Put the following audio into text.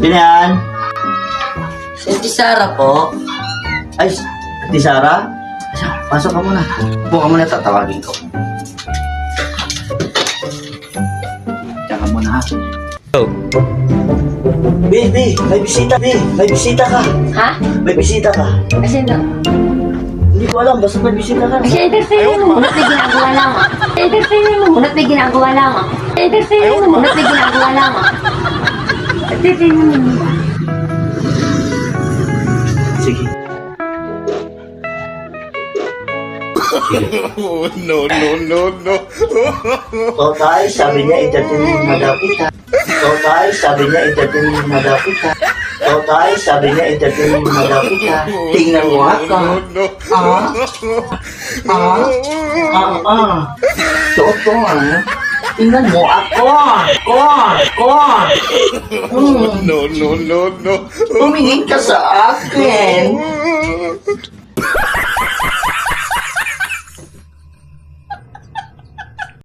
Sino yan? Si Sarah po. Ay, Ate Sara? Pasok ka muna. Buka muna, tatawagin ko. Diyan ka muna, ha? Baby, may bisita, baby. May bisita ka. Ha? May bisita ka. Kasi na. Hindi ko alam, basta may bisita ka. Kasi entertainer mo, munat may ginagawa lamang. Entertainer mo, munat may ginagawa lamang. Entertainer mo, munat may ginagawa lamang. Entertainer mo. Sige. No. Total, sabi niya, entertainment na daw kita. Total, sabi niya, entertainment na daw kita. Total, sabi niya, entertainment na daw kita. Tingnan mo ako. Total. Tingnan mo ako. No. Tumingin ka sa akin.